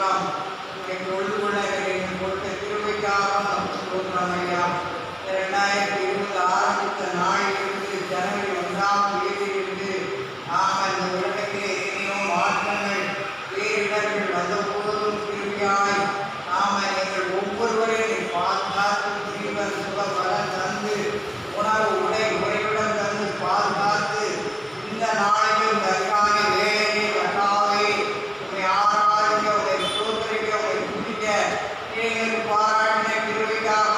எல்லாம் தொழுது கொள்ள கொடுத்த கிருபைக்காக ஸ்தோத்திரம் ஐயா. 2020 ஆரம்பித்த நாளிலிருந்து ஜனவரி 1ஆம் தேதியிலிருந்து நாங்கள் இந்த உலகத்திலே எத்தனையோ மாற்றங்கள் பேரிடர்கள் வந்தபோதும் கிருபையாய் எங்கள் ஒவ்வொருவரையும் பாதுகாத்து ஜீவன் சுகம் பலன் தந்து உணவு உடை உறைவிடம் தந்து பாதுகாத்து இந்த நாளையும் தற்கால வேலையை கட்டாவே உங்களை ஆராய்ச்சி உங்களை சோதரிக்க உங்களை குடிக்க நீங்கள் பாராட்டின கிருபைக்காக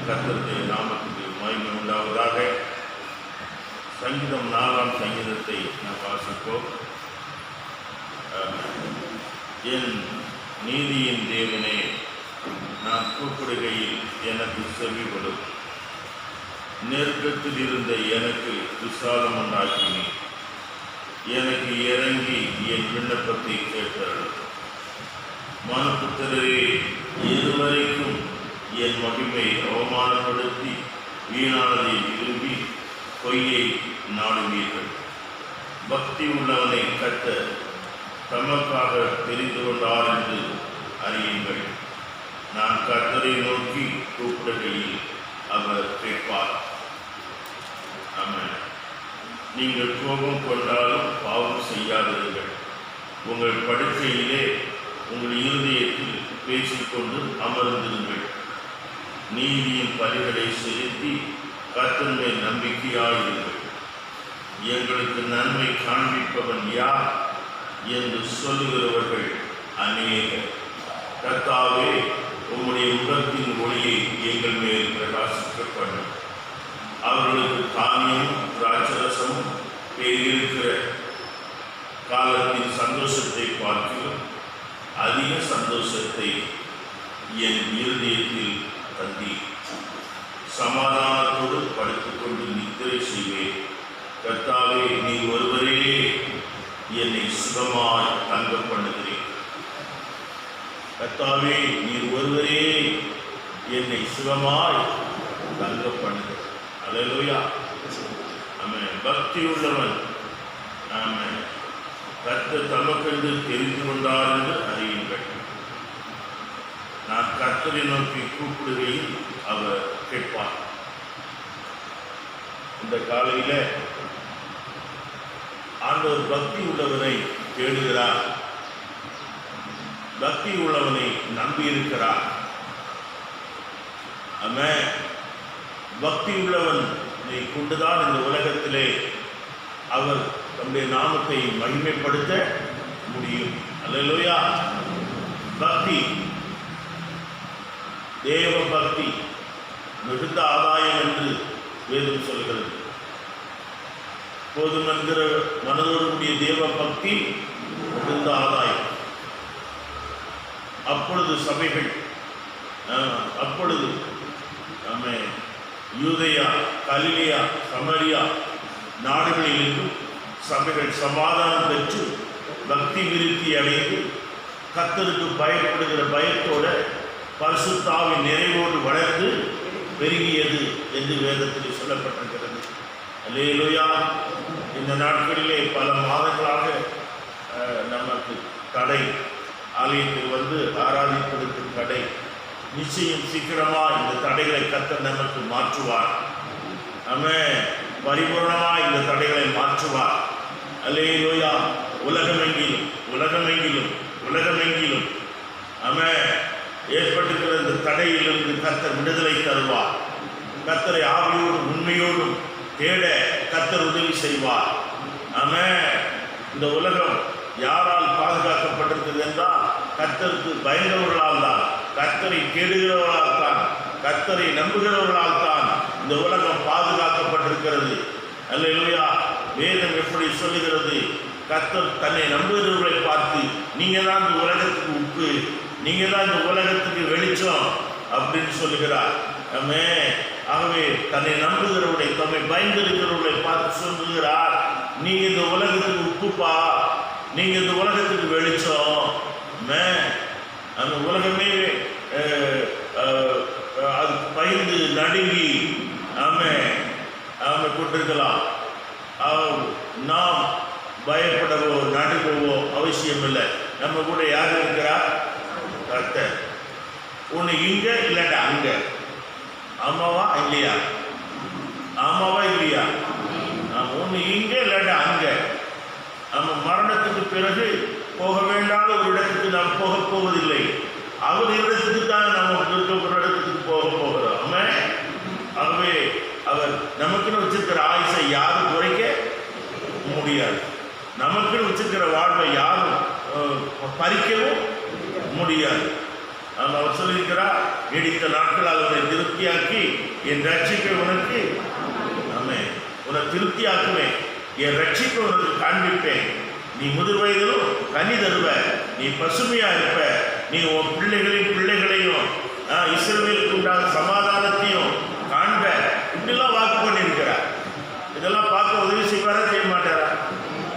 கர்த்தருடைய நாமத்துக்கு மகிமை உண்டாவதாக. சங்கீதம் 4ஆம் சங்கீதத்தை நாம் வாசிப்போம். என் நீதியின் தேவனே, நான் கூப்பிடுகையில் எனக்கு செவிப்படும். நெருக்கத்தில் இருந்த எனக்கு விசாலம் உண்டாக்கினி. எனக்கு இறங்கி என் விண்ணப்பத்தை கேட்டார். மனுபுத்திரரே, இதுவரைக்கும் என் மகிமை அவமானப்படுத்தி வீணானதை விரும்பி பொய்யை நாடுவீர்கள். பக்தி உள்ளவனை கட்ட தமக்காக தெரிந்து கொண்டார் என்று அறியுங்கள். நான் கர்த்தரை நோக்கி கூப்பிடுகையில் அவர் கேட்பார். ஆமென். நீங்கள் கோபம் கொண்டாலும் பாவம் செய்யாதீர்கள். உங்கள் படுக்கையிலே உங்கள் இருதயத்தில் பேசிக்கொண்டு அமர்ந்திருங்கள். நீதியின் பலிகளை செலுத்தி கர்த்தர் மேல் நம்பிக்கையாயிருங்கள். எங்களுக்கு நன்மை காண்பிப்பவன் யார் என்று சொல்லுகிறவர்கள் அநேகர். கர்த்தாவே, உம்முடைய முகத்தின் ஒளியை எங்கள் மேல் பிரகாசிக்க பண்ணும். அவர்களுக்கு தானியமும் திராட்சரசமும் பெய்திருக்கிற காலத்தின் சந்தோஷத்தை பார்க்கிறோம். அதிக சந்தோஷத்தை என் இருதயத்தில் தந்தி சமாதானத்தோடு படுத்துக்கொண்டு நித்திரை செய்வேன். கர்த்தாவே, நீ ஒருவரே என்னை சுகமாய் தங்க பண்ணுகிறேன். கர்த்தாவே, நீர் ஒருவரே என்னை சுகமாய் தங்க பண்ணுகிறேன். அல்லேலூயா. ஆமென். பக்தி உள்ளவன் ஆமென் கர்த்தர் தமக்கென்று தெரிந்து கொண்டார் என்று அறியுங்கள். நான் கர்த்தரை நோக்கி கூப்பிடுகையில் அவர் கேட்பார். இந்த காலையில ஆண்டவர் பக்தி உள்ளவனை தேடுகிறார். பக்தி உள்ளவனை நம்பியிருக்கிறார். ஆமென். பக்தி உள்ளவனை கொண்டுதான் இந்த உலகத்திலே அவர் தம்முடைய நாமத்தை மகிமைப்படுத்த முடியும். அல்லேலூயா. பக்தி, தேவ பக்தி மிகுந்த ஆதாயம் என்று வேதம் சொல்கிறது. போதும் என்கிற மனதோடு கூடிய தேவ பக்தி மிகுந்த ஆதாயம். அப்பொழுது சபைகள் அப்பொழுது யூதேயா, கலிலேயா, சமரியா நாடுகளிலிருந்தும் சபைகள் சமாதானம் பெற்று பக்தி விருத்தி அடைந்து கர்த்தருக்கு பயப்படுகிற பயத்தோட பரிசுத்த ஆவியின் நிறைவோடு வளர்ந்து பெருகியது என்று வேதத்தில் சொல்லப்பட்டிருக்கிறது. அல்லேலூயா. இந்த நாட்களிலே பல மாதங்களாக நமக்கு தடை, ஆலயத்தில் வந்து ஆராதிப்பதற்கு தடை. நிச்சயம் சீக்கிரமாக இந்த தடைகளை கர்த்தர் நமக்கு மாற்றுவார். ஆமென். பரிபூர்ணமாக இந்த தடைகளை மாற்றுவார். அல்லேலூயா. உலகமெங்கிலும் ஆமென் ஏற்பட்டிருக்கிற இந்த தடையிலிருந்து கர்த்தர் விடுதலை தருவார். கர்த்தரை ஆவியோடும் உண்மையோடும் தேட கர்த்தர் உதவி செய்வார். ஆமென். இந்த உலகம் யாரால் பாதுகாக்கப்பட்டிருக்கிறது என்றால் கர்த்தருக்கு பயந்தவர்களால் தான், கர்த்தரை தேடுகிறவர்களால் தான், கர்த்தரை நம்புகிறவர்களால் தான் இந்த உலகம் பாதுகாக்கப்பட்டிருக்கிறது. அல்லேலூயா. வேதம் எப்படி சொல்லுகிறது? கர்த்தர் தன்னை நம்புகிறவர்களை பார்த்து, நீங்க தான் இந்த உலகத்துக்கு உப்பு, நீங்க தான் இந்த உலகத்துக்கு வெளிச்சம் அப்படின்னு சொல்லுகிறார். ஆகவே தன்னை நம்புகிறவர்களை, தம்மை பயந்திருக்கிறவர்களை பார்த்து சொல்லுகிறார், நீங்க இந்த உலகத்துக்கு உப்புப்பா, நீங்க இந்த உலகத்துக்கு வெளிச்சம். அந்த உலகமே அது பயந்து நடுங்கி கொண்டிருக்கலாம். நாம் பயப்படவோ நடுங்கவோ அவசியம் இல்லை. நம்ம கூட யார் இருக்கிறார்? கர்த்தர். ஒன்று இங்க இல்லாட்டா அங்க. ஆமாவா இல்லையா? ஆமாவா இல்லையா? ஒன்று இங்க இல்லாட்டா அங்க. நம்ம மரணத்துக்கு பிறகு போக வேண்டாத ஒரு இடத்துக்கு நாம் போக போவதில்லை. அவர் இடத்துக்கு தான் நம்ம இருக்கிற இடத்துக்கு போக போகிறோம். ஆகவே அவர் நமக்குன்னு வச்சிருக்கிற ஆயுசை யாரும் குறைக்க முடியாது. நமக்குன்னு வச்சிருக்கிற வாழ்வை யாரும் பறிக்கவும் முடியாது. அவர் சொல்லியிருக்கிறார், நீடித்த நாட்களால் உன்னை திருப்தியாக்கி என் ரட்சிப்பை உனக்கு உன்னை திருப்தியாக்குவேன், என் ரட்சிப்பை உனக்கு காண்பிப்பேன். நீ முதிர் வயதிலும் கனி தருவ, நீ பசுமையா இருப்ப, நீ உன் பிள்ளைகளின் பிள்ளைகளையும் இஸ்ரவேலுக்கு உண்டான சமாதானத்தையும் காண்ப. இப்படிலாம் வாக்கு பண்ணியிருக்கிறார். இதெல்லாம் பார்க்க உதவி செய்வாரா செய்ய மாட்டாரா?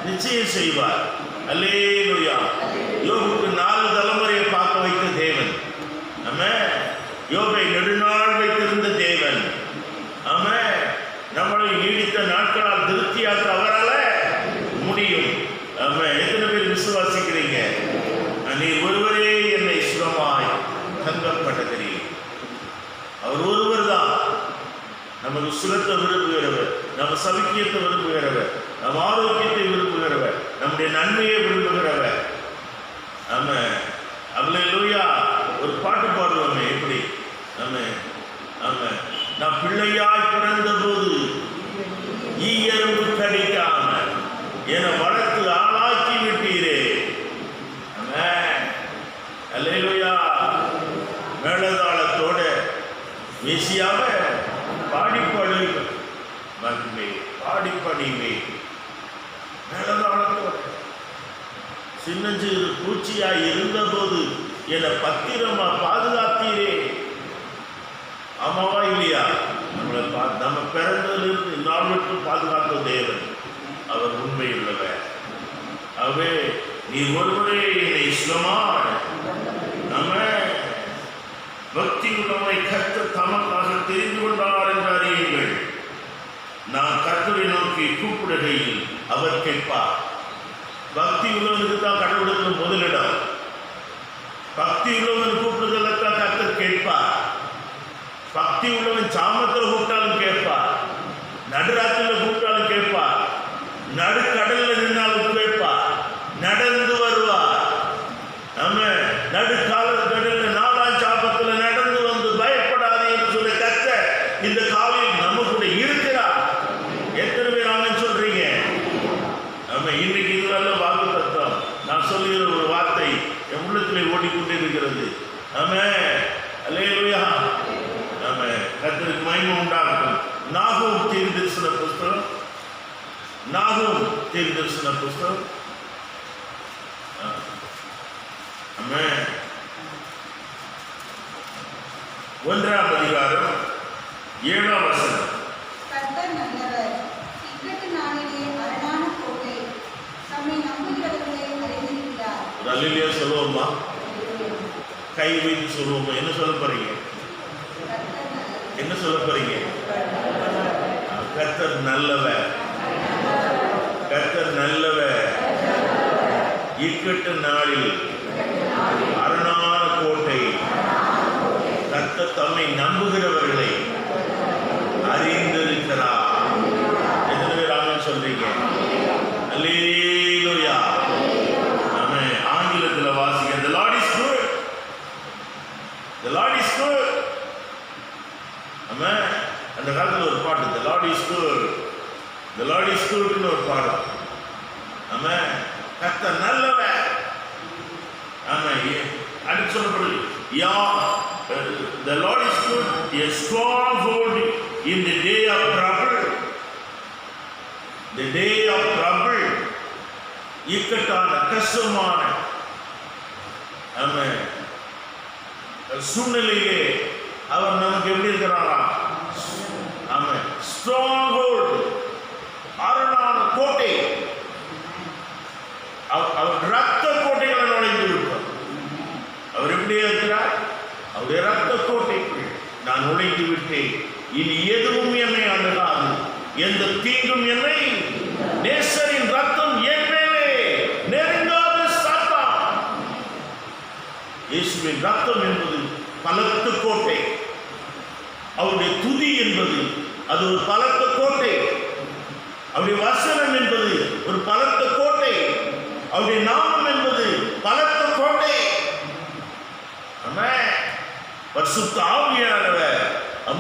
நிச்சயம் செய்வார். அல்லேலூயா. யோபுக்கு 4 தலைமுறையை பார்க்க வைத்த தேவன். யோபை நெடுநாள் வைத்திருந்த தேவன். நம்மளை நீடித்த நாட்களால் திருப்தியாக்க அவரால் முடியும். எத்தனை பேர் விசுவாசிக்கிறீங்க? நீர் ஒருவரே என்னை சுகமாய் தங்கப்பட்ட தெரியும். அவர் ஒருவர் தான் நமக்கு சுகத்தை விரும்புகிறவர், நம்ம சவிக்கியத்தை விரும்புகிறவர், நம் ஆரோக்கியத்தை விரும்புகிறவர், நம்முடைய நன்மையை விரும்புகிறவர். அல்லேலூயா. ஒரு பாட்டு பாடுவோமே, எப்படி? நான் பிள்ளையாய் பிறந்த போது ஈயரும்பு கடிக்காம என வளர்த்து ஆளாக்கி விட்டீரே. அல்லேலூயா. மேளதாளத்தோட மேசியாவ பாடிப்படி மகிமே, பாடிப்படிமே. மேளதாளத்தோட சின்னஞ்சிறு பூச்சியாய் இருந்தபோது என பத்திரமா பாதுகாத்தீரே. ஆமாவா இல்லையா? நம்ம பிறந்ததிலிருந்து இந்நாளுக்கு பாதுகாத்த தேவன் அவர் உண்மையுள்ளவர். ஆகவே நீ ஒருவரே என்னை சுகமான பக்தி உள்ளவனை கர்த்தர் தமக்காக தெரிந்து கொண்டார் என்று அறியுங்கள். நான் கர்த்தரை நோக்கி கூப்பிடுகையில் அவர் கேட்பார். பக்தி உள்ளவனுக்கு தான் கடவுளுக்கு முதலிடம். பக்தி உள்ளவன் கூப்பிடுதலுக்காக கர்த்தர் கேட்பார். பக்தி உள்ளவன் சாமத்தில் கூப்பிட்டாலும் கேட்பார், நடுராத்திரியில் கூப்பிட்டாலும் கேட்பார், நடுக்கடல்ல நின்னாலும் கேட்பார், நடந்து வருவார். நடுக்கால நாலாம் சாபத்தில் நடந்து வந்து பயப்படாதே என்று சொல்லி கர்த்தர் இந்த காலையில் நம்ம கூட இருக்கிறார். எத்தனை பேர் ஆமென் சொல்றீங்க? இன்னைக்கு இதுவரை வாக்கு தத்துவம் நான் சொல்லுகிற ஒரு வார்த்தை என் உள்ளத்திலே ஓடிக்கொண்டே இருக்கிறது. அல்லேலூயா. கர்த்தருக்கு மகிமை உண்டாகட்டும். நாகூம் தீர்க்கதரிசன புஸ்தகம், நாகூம் தீர்க்கதரிசன புஸ்தகம் 1ஆம் அதிகாரம் 7ஆம் வசனம். கர்த்தர் நல்லவர், இக்கட்டு நாளிலே அரணான கோட்டை, தம்மை நம்புகிறவர்களை அறிந்திருக்கிறார். ஒரு அல்லேலூயா சொல்லுவோமா? கை வைத்து சொல்லுவோமா? என்ன சொல்ல போறீங்க? என்ன சொல்ல போறீங்க? கர்த்தர் நல்லவர், கர்த்தர் நல்லவர். இக்கட்டு நாளில் அரணான கோட்டை, கர்த்தர் தம்மை நம்புகிறவர்களை அறிந்திருக்கிறார். எத்தனை பேர் ஆமென் சொல்றீங்க? அல்லேலூயா. ஆமென். ஆங்கிலத்தில் வாசிக்க, the Lord is good, the Lord is good. ஆமென். அந்த காலத்தில் ஒரு பாட்டு, the Lord is good, the Lord is good ன்னு ஒரு பாடு. ஆமென். கர்த்தர் நல்லவர். ஆமென். அடுத்து சொல்லப்படுது, the Lord is good, a stronghold in the day of trouble. The day of trouble. இக்கட்டான கஷ்டமான ஆமென் சூழ்நிலையிலே அவர் நமக்கு எப்படி இருக்கிறாரா? ஆமென். ஸ்ட்ராங்ஹோல்ட், அரணான கோட்டை. அவர் ரத்த கோட்டைகளை நுழைந்து விட்டார். அவர் எப்படியே இருக்கிறார்? அவருடைய ரத்த கோட்டைக்குள் நான் நுழைந்து விட்டேன், இனி எதுவும் என்னை அணுகாது, எந்த தீங்கும் என்னை, நேசரின் ரத்தம் என் மேலே நெருங்காது சாத்தான். இயேசுவின் ரத்தம் என்பது பலத்த கோட்டை. அவருடைய துதி என்பது அது ஒரு பலத்த கோட்டை. அவருடைய வசனம் என்பது ஒரு பலத்த கோட்டை. அவருடைய நாமம் என்பது பலத்த கோட்டை. ஆமென். பரிசுத்த ஆவியானவர்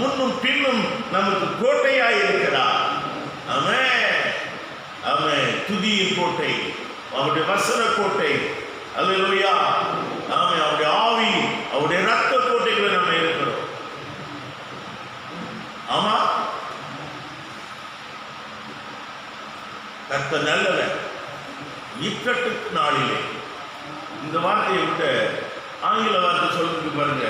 முன்னும் பின்னும் நமக்கு கோட்டையாய் இருக்கிறார். ஆமென். ஆமென். துதியின் கோட்டை, அவருடைய வசன கோட்டை. அல்லேலூயா. ஆமென். அவருடைய ஆவி, அவருடைய ரத்த கோட்டைகளை நம்ம இருக்கிறோம். கர்த்தர் நல்லவர் இக்கட்டு நாளிலே. இந்த வார்த்தையை விட்டு ஆங்கில வார்த்தை சொல்லுங்க பாருங்க.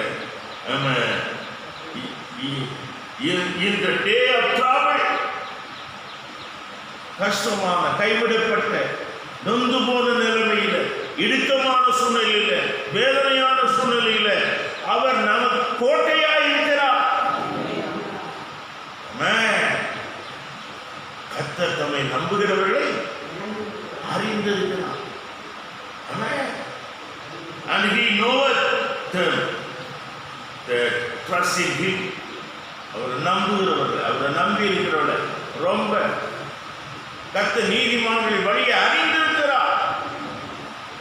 In the day of trouble, கஷ்டமான கைவிடப்பட்ட நொந்து போன நிலைமையில, இடுக்கமான சூழ்நிலையில, வேதனையான சூழ்நிலையில அவர் நமக்கு கோட்டையாய் இருக்கிறார். கர்த்தர் தம்மை நம்புகிறவர்களை அறிந்திருக்கிறார். And he knoweth them that trust in him. அவரை நம்புகிறவர்கள், அவரை நம்பி இருக்கிறவர்கள் ரொம்ப கர்த்தர் நீதிமான்களின் வழியை அறிந்திருக்கிறார்.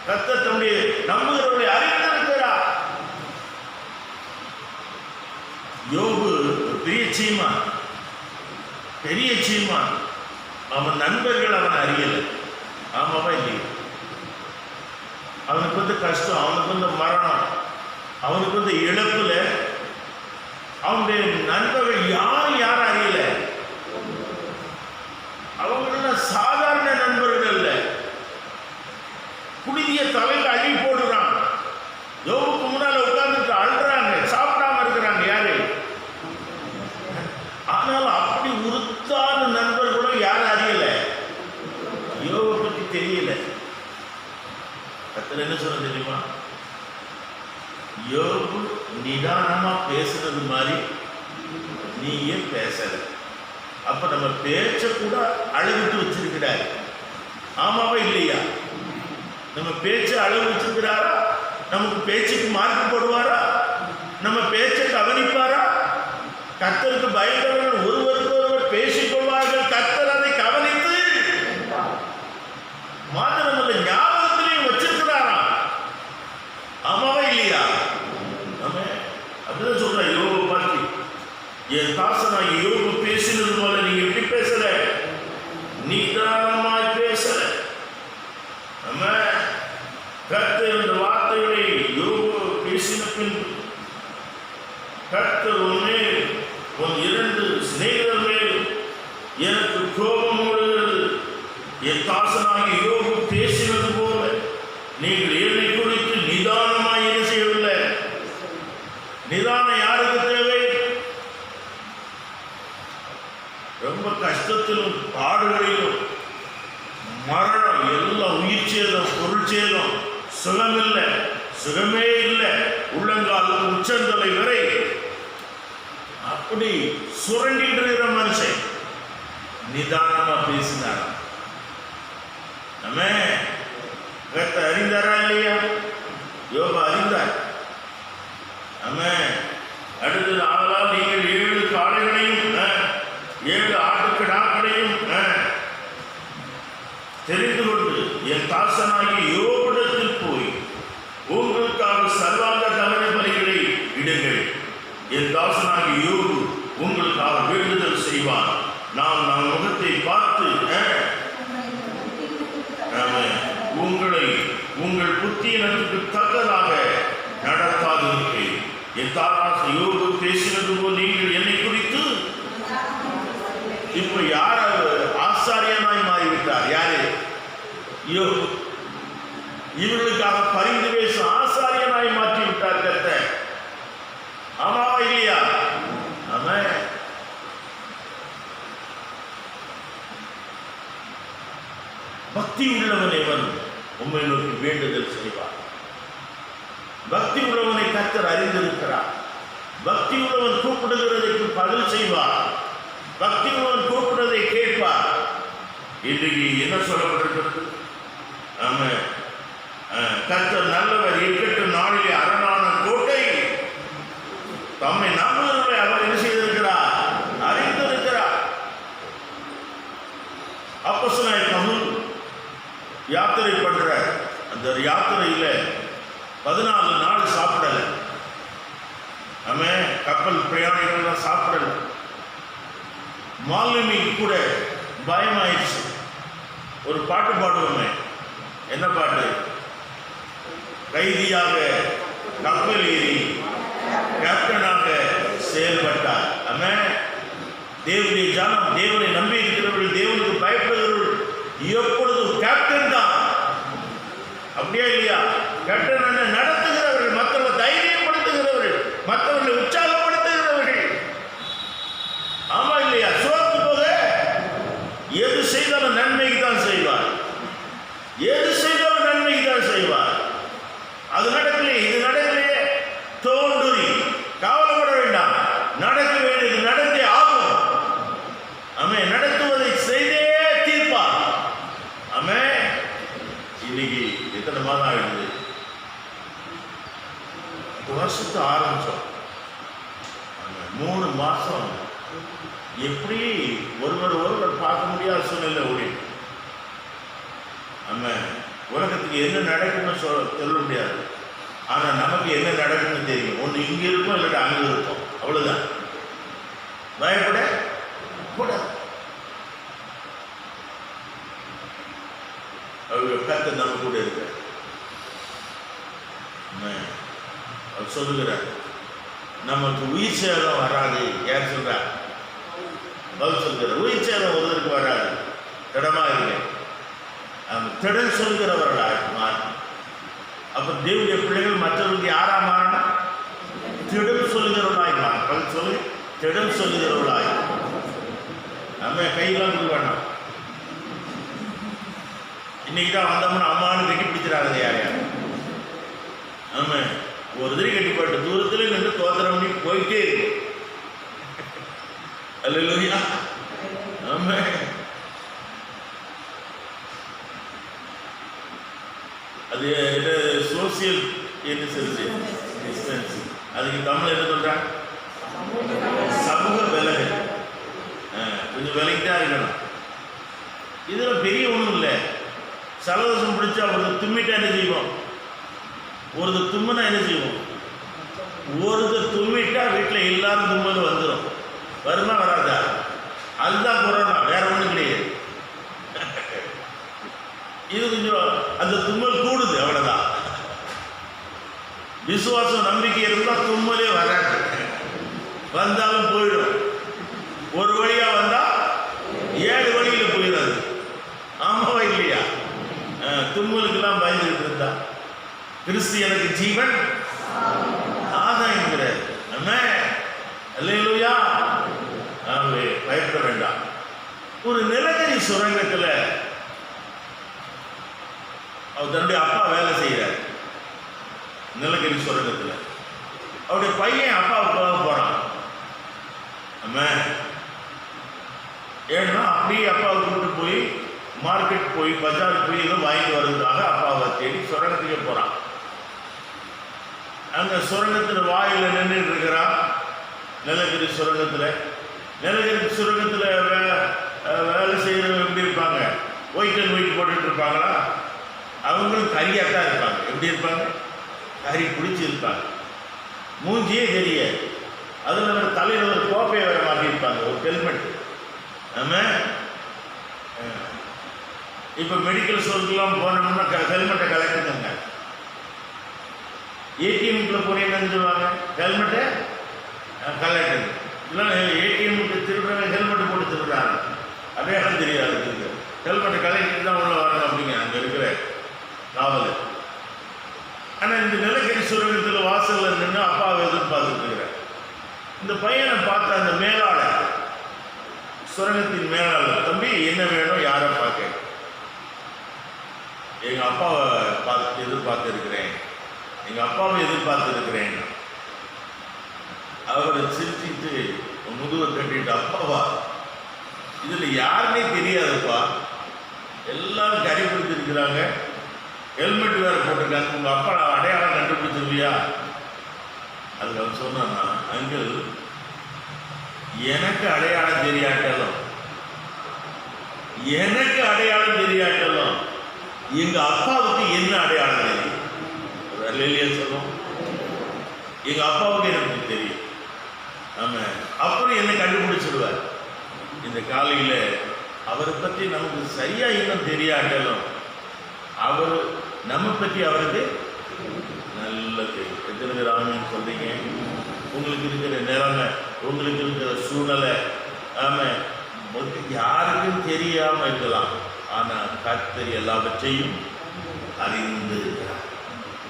கர்த்தர் தம்முடைய நம்புகிறவர்களை அறிந்திருக்கிறார். யோபு பெரிய சீமான். அவன் நண்பர்கள் அவன் அறியல. ஆமாவா இல்லையா? அவனுக்கு வந்து கஷ்டம், அவனுக்கு வந்து மரணம், அவனுக்கு வந்து இழப்புல அவனுடைய நண்பர்கள் யாரும் அறியல. அவங்களெல்லாம் சாதாரண நண்பர்கள் அல்ல. குடிதிய தலையில் அழி போடுறான். யோபுக்கு முன்னால உட்கார்ந்துட்டு அழுறாங்க, சாப்பிடாம இருக்கிறாங்க. யாரு? ஆனால் அப்படி உறுத்தான நண்பர்களும் யாரும் அறியல. யோபை பற்றி தெரியல. கர்த்தர் என்ன சொல்ல தெரியுமா? யோபு நிதானமா பேசுறது மாதிரி நீ ஏன் பேசல? அப்ப நம்ம பேச்ச கூட அழகுட்டு வச்சிருக்கிறாரு. ஆமாவா இல்லையா? நம்ம பேச்ச அழகு வச்சிருக்கிறாரா? நமக்கு பேச்சுக்கு மார்க் போடுவாரா? நம்ம பேச்சை கவனிப்பாரா? கர்த்தருக்கு பயந்தவர்கள் ஒருவருக்கு ஒருவர் பேசிக்கொள்வார்கள். கர்த்தர் அதை கவனித்து மாத்திரமல்ல ஞாபகத்திலையும் வச்சிருக்கிறாரா? ஆமாவா இல்லையா? அப்படிதான் சொல்ற யோபு பார்த்து, என் தாசனாகி யோபு பேசினது போல நீங்க எப்படி பேசல? நிதானமாய் பேசல. கர்த்தர் இந்த வார்த்தைகளை யோபு பேசின பின்பு கர்த்தர் உன்மேல் உன் 2 சிநேகிதர் மேல் எனக்கு கோபம் ஓடுகிறது. என் தாசனாகி யோபு பேசினது போல நீங்கள் என்னை குறித்து நிதானமாய் என்ன செய்யவில்லை. நிதானம் யாருக்கு தேவை? ரொம்ப கஷ்டத்திலும் பாடுகளிலும் மரணம், எல்லாம் உயிர் சேதம், பொருள் சேதம், சுகமில்லை, சுகமே இல்லை, உள்ளங்கால் உச்சந்தலை வரை அப்படி சுரண்டிட்டு இருக்கிற மனுஷன் நிதானமா பேசினார். நம்ம கர்த்தர் அறிந்தாரா இல்லையா? யோபு அறிந்தார். அடுத்தது, ஆதலால் நீங்கள் 7 காளைகளையும் 7 ஆட்டுக்கிடாக்களையும் தெரிந்து கொண்டு என் தாசனாகி யோபிடத்தில் போய் உங்களுக்காக சர்வாங்க தவணை பலிகளை இடுங்கள். என் தாசனாகி யோபு உங்களுக்காக வேண்டுதல் செய்வான். நான் முகத்தை பார்த்து உங்களை உங்கள் புத்தியினத்துக்கு தக்கதாக நடத்தாதிருப்பேன். என் தாராச யோபு பேசினது போல் நீங்கள் என்னை குறித்து. இப்ப யார் ஆசாரியனாய் மாறிவிட்டார்? யாரு? யோபு. இவர்களுக்காக பரிந்து பேசும் ஆசாரியனாய் மாற்றி விட்டார் கர்த்தர். ஆமாவா இல்லையா? ஆமா. பக்தி உள்ளவன் எவன் உண்மை நோக்கி வேண்டுதல் செய்வார். பக்தி உள்ளவனை கர்த்தர் அறிந்திருக்கிறார். பக்தி உள்ளவன் கூப்பிடுகிறதற்கு பதில் செய்வார். பக்தி உள்ளவன் கூப்பிடுவதை கேட்பார். இன்றைக்கு என்ன சொல்லப்பட்டிருக்கிறது? ஆமா, கர்த்தர் நல்லவர், இக்கட்டு நாளிலே அரணான கோட்டை. தம்மை நம்புகிறவர்களை அவர் என்ன செய்திருக்கிறார்? அறிந்திருக்கிறார். அப்போஸ்தலனாகிய பவுல் யாத்திரை பண்ற அந்த யாத்திரையில 14 நாள் சாப்பிடல. கப்பல் பிரயாணிகள் சாப்பிடல. மாலுமிக்கு கூட பயமாயிடுச்சு. ஒரு பாட்டு பாடுவோமே, என்ன பாட்டு? கைதியாக கப்பல் ஏறி கேப்டனாக செயல்பட்டார். தேவனுடைய ஜனம், தேவனை நம்பி இருக்கிறவர்கள், தேவனுக்கு பயப்படுகிறவர்கள் எப்பொழுதும் கேப்டன் தான். அப்படியா இல்லையா? கேப்டன் என்ன? நடத்துகிறவர்கள், மற்றவர்களை தைரியப்படுத்துகிறவர்கள், மற்றவர்களை உற்சாகப்படுத்துகிறவர்கள். ஆமா இல்லையா? சோர்ந்து போக எது செய்தாலும் நன்மைக்கு தான் செய்வார். எது செய்தாலும் நன்மைக்கு தான் செய்வார். அது நடக்கலையே, இது நடக்கலையே, தோன்றுரி, கவலைப்பட வேண்டாம். நடக்க வேண்டியது நடந்தே ஆகும். ஆமே, நடத்துவதை செய்தே தீர்ப்பார். ஆமே. இன்னைக்கு எத்தனை மாதம் ஆயிடுது? வருஷத்தை ஆரம்பிச்சோம். 3 மாசம் எப்படி ஒருவர் பார்க்க முடியாத சூழ்நிலை ஓடி. நம்ம உலகத்துக்கு என்ன நடக்குன்னு சொல்ல முடியாது. ஆனால் நமக்கு என்ன நடக்குன்னு தெரியும். ஒன்று இங்கே இருக்கும், இல்லாட்டி அங்கே இருக்கும். அவ்வளோதான். பயப்பட கூடாது. அவர் கர்த்தர் நம்ம கூட இருக்க. அவர் சொல்லுகிறார், நமக்கு உயிர் சேதம் வராது. யார் சொல்றார்? பதில் சொல்கிறார், உயிர் சேதம் ஒருவருக்கு வராது. திடமா இல்லை. திடன் சொல்கிறவர்களாக மாறி. அப்ப தேவனுடைய பிள்ளைகள் மற்றவர்களுக்கு யாரா மாறணும்? திடம் சொல்லுகிறவர்களாய் மாறும். பதில் சொல்லு, திடம் சொல்லுகிறவர்களாய். நம்ம கையெல்லாம் கொடுக்க வேண்டாம். இன்னைக்கு தான் வந்தோம்னா அம்மானு கட்டி பிடிச்சிடாது யாரையா. ஆமா, ஒரு தடவை கட்டிப்பட்டு தூரத்துல நின்று தோத்திரம் பண்ணி போயிட்டே இருக்கு. அல்லேலூயா. ஆமா. அது என்ன? Social distance. அதுக்கு தமிழ் என்ன சொல்றாங்க? சமூக விலகல். கொஞ்சம் விலகிட்டா இருக்கணும். இதுல பெரிய ஒன்றும் இல்லை. சலதோஷம் பிடிச்சா ஒருத்தர் தும்மிட்டா என்ன செய்வோம்? ஒருத்தர் தும்முனா என்ன செய்வோம்? ஒருத்தர் தும்மிட்டா வீட்டில் எல்லாரும் தும்மல் வந்துடும். வருமா வராதா? அதுதான் கொரோனா, வேற ஒன்றும் கிடையாது. இது கொஞ்சம் அந்த தும்மல் கூடுது, அவ்வளோதான். விசுவாசம் நம்பிக்கை இருந்தால் தும்மலே வராது. வந்தாலும் போயிடும். ஒரு வழியா வந்தா 7 வழியில போயிடாது. ஆமாவா இல்லையா? தும்மலுக்கெல்லாம் பயந்துகிட்டு இருந்தா கிறிஸ்து எனக்கு ஜீவன் ஆதாயங்கிறார். அல்லேலூயா. ஆகவே பயப்பட வேண்டாம். ஒரு நிலக்கரி சுரங்கத்துல அவர் தன்னுடைய அப்பா வேலை செய்கிறார். நிலக்கரி சுரங்கத்துல அவருடைய பையன் அப்பாவுக்காக போறான். ஏன்னா அப்படியே அப்பாவை கூப்பிட்டு போய் மார்க்கெட் போய் பஜார் போய் ஏதோ வாங்கிட்டு வர்றதுக்காக அப்பாவை தேடி சுரங்கத்துக்கே போறான். அங்க சுரங்கத்தில் வாயில நின்றுட்டு இருக்கிறான். நிலக்கரி சுரங்கத்தில் வேலை செய்யறவங்க எப்படி இருப்பாங்க? ஒயிட் அண்ட் ஒயிட் போட்டுட்டு இருப்பாங்களா? அவங்களும் கரியாத்தான் இருப்பாங்க. எப்படி இருப்பாங்க? கறி பிடிச்சி இருப்பாங்க. மூஞ்சியே தெரியாது. அதில் வேறு தலையில் ஒரு கோப்பையை வேற மாட்டியிருப்பாங்க, ஒரு ஹெல்மெட். ஆமாம். இப்போ மெடிக்கல் ஸ்டோருக்குலாம் போனோம்னா ஹெல்மெட்டை கலெக்டுங்க. ஏடிஎம்குள்ளே போனீங்கன்னு சொல்லுவாங்க, ஹெல்மெட்டை கலெக்டுங்க. இல்லைன்னா ஏடிஎம்க்கு திருடுறவங்க ஹெல்மெட்டு போட்டு திருடுறாங்க. அடையாளம் தெரியாது. ஹெல்மெட்டை கலெக்டு தான் உள்ள வரணும் அப்படிங்க அங்கே இருக்கிற காவல். ஆனால் இந்த நிலக்கரி சுரங்கத்தில் வாசலில் நின்று அப்பாவை எதிர்பார்த்துட்டு இருக்கிறேன். இந்த பையனை பார்த்த அந்த மேலாளர், சுரங்கத்தின் மேலாளர், தம்பி என்ன வேணும், யாரை பார்க்க? எங்கள் அப்பாவை எதிர்பார்த்துருக்கிறேன், எங்கள் அப்பாவை எதிர்பார்த்துருக்கிறேன். அவரை சிரிச்சிட்டு முதுவை கட்டிட்டு, அப்பாவா? இதில் யாருன்னே தெரியாதுப்பா, எல்லாரும் கறி பிடிச்சிருக்கிறாங்க, ஹெல்மெட் வேறு போட்டிருக்காங்க, உங்கள் அப்பா அடையாளம் கண்டுபிடிச்சிருவியா? அதுக்கு அவன் சொன்னான்னா, அங்கிள் எனக்கு அடையாளம் தெரியாட்டலும் எங்க அப்பாவுக்கு என்ன அடையாளம் தெரியும்? சொல்லும், எங்க அப்பாவுக்கு எனக்கு தெரியும். ஆமா, அப்புறம் என்ன கண்டுபிடிச்சிடுவார். இந்த காலையில அவரை பற்றி நமக்கு சரியா இன்னும் தெரியாட்டலும் அவர் நம்ம பற்றி அவருக்கு நல்ல தெரியும். எத்தனை பேர் ஆமான்னு சொல்றீங்க? உங்களுக்கு இருக்கிற நிலைமை, உங்களுக்கு இருக்கிற சூழ்நிலை, ஆமா, யாருக்கும் தெரியாம இருக்கலாம். ஆனால் கர்த்தர் எல்லாவற்றையும் அறிந்திருக்கிறார்.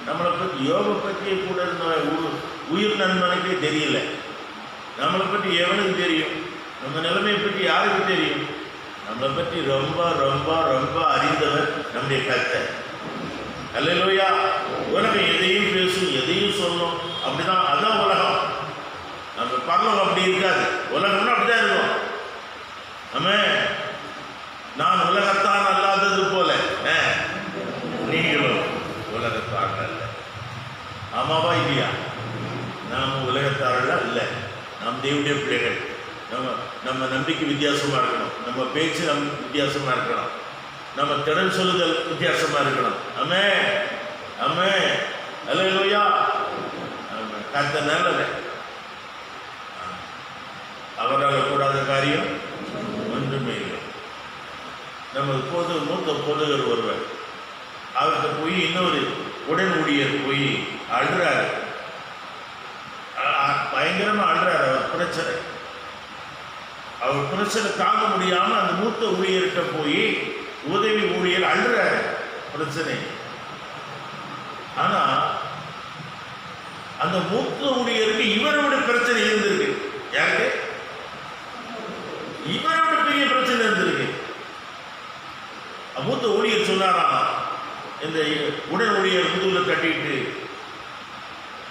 நம்மளை பற்றி யோகை பற்றியே கூட உயிர் நண்பனுக்கே தெரியல. நம்மளை பற்றி எவனுக்கு தெரியும்? நம்ம நிலைமையை பற்றி யாருக்கு தெரியும்? நம்மளை பற்றி ரொம்ப ரொம்ப ரொம்ப அறிந்தவர் நம்முடைய கர்த்தர். அல்லேலூயா. உலகம் எதையும் பேசும், எதையும் சொல்லும், அப்படிதான். அதுதான் உலகம். நம்ம பரலோகம் அப்படி இருக்காது. உலகம்னா அப்படிதான் இருக்கும். நம்ம நான் உலகத்தான் அல்லாதது போல நீங்களும் உலகத்தான் அல்ல. ஆமாவா இல்லையா? நாம் உலகத்தாரெல்லாம் இல்லை. நாம் தேவனுடைய பிள்ளைகள். நம்ம நம்பிக்கை வித்தியாசமாக இருக்கணும். நம்ம பேச்சு வித்தியாசமாக இருக்கணும். நம்ம திறன் சொல்லுதல் வித்தியாசமாக இருக்கணும். அம்மே அம்மே அல்லேலூயா. கர்த்தர் நல்லது. அவரால் கூடாத காரியம் ஒன்றுமே இல்லை. நம்ம மூத்த போதகர் ஒருவர், அவர்கிட்ட போய் இன்னொரு உடன் ஊழியர் போய் அழுறாரு. பயங்கரமா அழுறாரு. அவர் பிரச்சனை தாங்க முடியாம அந்த மூத்த ஊழியர்கிட்ட போய் உதவி ஊழியர் அழுறாரு பிரச்சனை. ஆனா அந்த மூத்த ஊழியருக்கு இவரோட பிரச்சனை இருந்திருக்கு. யாருக்கு? இவரோட பெரிய பிரச்சனை இருந்திருக்கு. மூத்த ஊழியர் சொன்னாரா, இந்த உடன் ஊழியர் முதுகுல கட்டிட்டு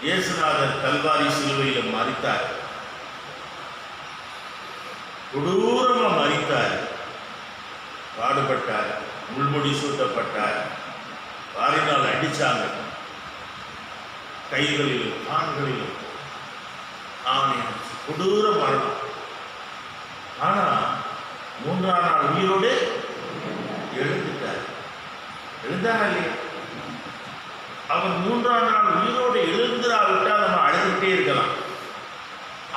இயேசுநாதர் கல்வாரி சிலுவையில் மரித்தார். கொடூரமா மரித்தார். பாடுபட்டார். முள்முடி சூட்டப்பட்டார். வாரினால் அடிச்சாங்க. கைகளிலும் கால்களிலும் கொடூர மரணம். ஆனா 3ஆம் நாள் உயிரோடு எழுந்துட்டார். எழுந்தாரா இல்லையா? அவர் 3ஆம் நாள் உயிரோடு எழுந்திராவிட்டால் நம்ம அழுதுகிட்டே இருக்கலாம்.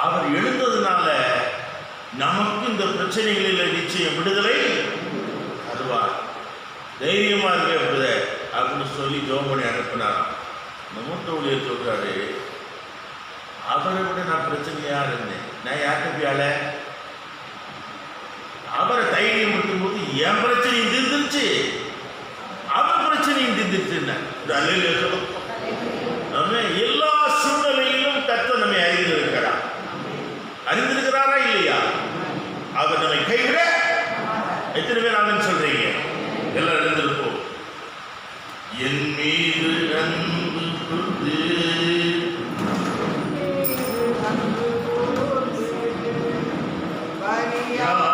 அவர் எழுந்ததுனால நமக்கு இந்த பிரச்சனைகளில் நிச்சயம் விடுதலை தருவார். தைரியமா இருக்க அப்படின்னு சொல்லி ஜெபம் பண்ணி அனுப்பினாராம். இந்த மூத்த ஊழியர் சொல்றாரு, அவரை விட நான் பிரச்சனையா இருந்தேன். நான் யார்கிட்ட அவரை தைரியம் இருக்கும் போது என் பிரச்சனையும் தீர்ந்துருச்சு, அவர் பிரச்சனையும் தீர்ந்துருச்சு. நம்ம எல்லா சூழ்நிலையிலும் கர்த்தர் நம்மை அறிந்திருக்கிறார். அறிந்திருக்கிறாரா இல்லையா? அவர் நம்மை கைவிட எத்தனை பேர் ஆமென் சொல்றீங்க? எல்லாம் எழுந்திருப்போம். என் மீது அன்பு கொண்டு Yeah.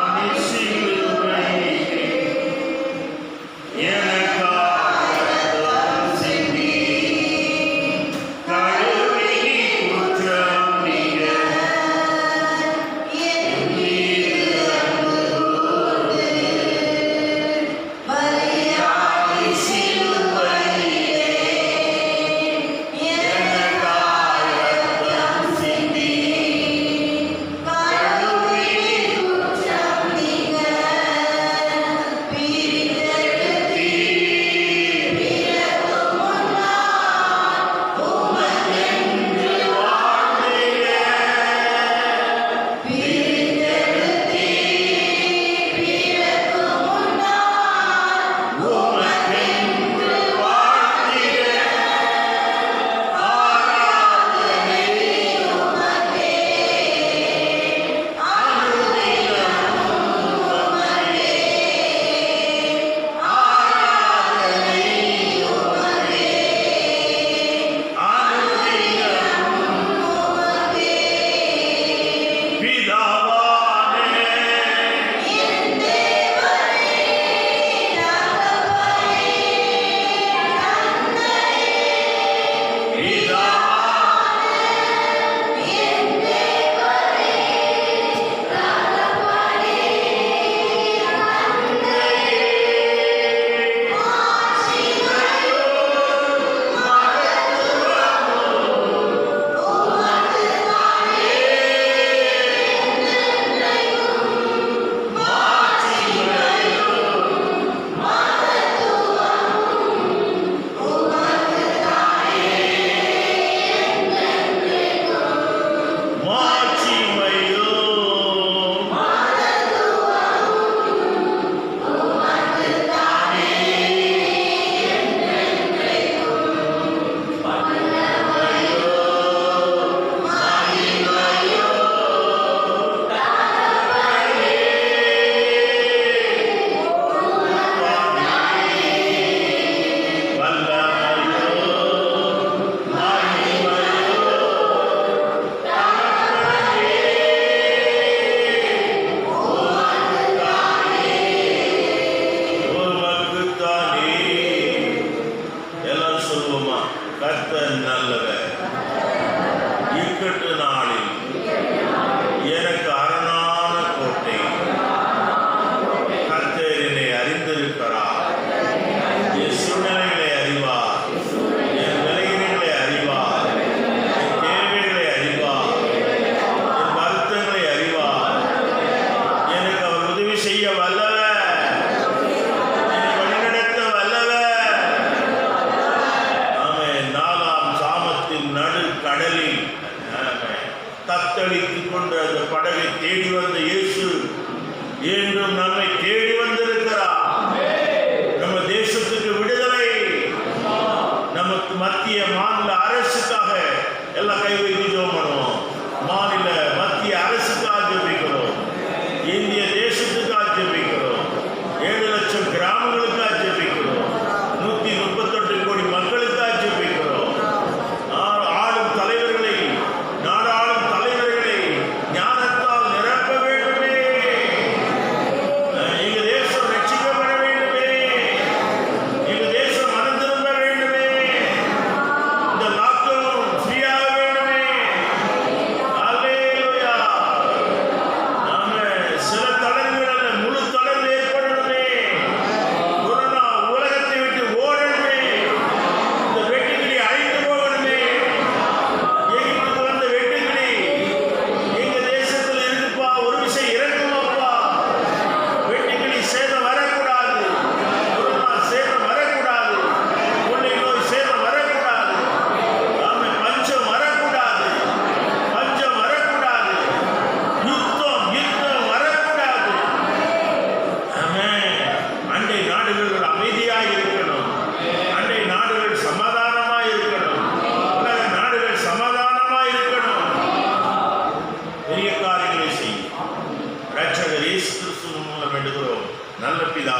கொண்டு அந்த படகை தேடி வந்த இயேசு என்றும் நம்மை தேடி வந்திருக்கிறார். நம்ம தேசத்துக்கு விடுதலை, நமக்கு மத்திய மாநில அரசுக்காக எல்லாம் கை வைத்து ஜெபம் பண்ணுவோம். மாநில மத்திய அரசுக்காக ஜெபிக்கிறோம், இந்திய தேசத்துக்காக ஜெபிக்கிறோம், 7 லட்சம் கிராமங்களுக்காக ஜெபிக்கிறோம், 138 கோடி மக்களுக்காக ஜெபிக்கிறோம். ஆளும் தலைவர்களை, நாடாளும் தலைவர்களை ஞானத்தால் நிரப்ப வேண்டுமே. எங்க தேசம் ரட்சிக்கப்பட வேண்டுமே. எங்க தேசம் மனம் திரும்ப வேண்டுமே. இந்த லாக்டவுன் ஃப்ரீயாக வேண்டுமே. அல்லேலூயா. நாம சில தளர்வுகள் அல்ல, முழு தளர்வு ஏற்படணுமே. கொரோனா உலகத்தை விட்டு ஓடணுமே. இந்த வெட்டுக்கிளி அழிந்து போகணுமே. எகிப்துக்கு வந்த வெட்டுக்கிளி எங்க தேசத்தில் இருக்குப்பா, ஒரு விஷயம் இறங்குமாப்பா. வெட்டுக்கிளி சேதம் வரக்கூடாது, கொரோனா சேதம் வரக்கூடாது, கொள்ளை நோய் சேதம் வரக்கூடாது, ஆமே பஞ்சம் வரக்கூடாது, பஞ்சம் வரக்கூடாது, யுத்தம் வரக்கூடாது. ஆமென். அண்டை நாடுகள் அமைதியாக இருக்கணும், அண்டை நாடுகள் சமாதானமாக இருக்கணும், உலக நாடுகள் சமாதானமாக இருக்கணும். பெரிய காரியங்களை செய்யும் ரட்சகர் இயேசு கிறிஸ்துவின் மூலம் வேண்டுகிறோம் நல்ல பிதா.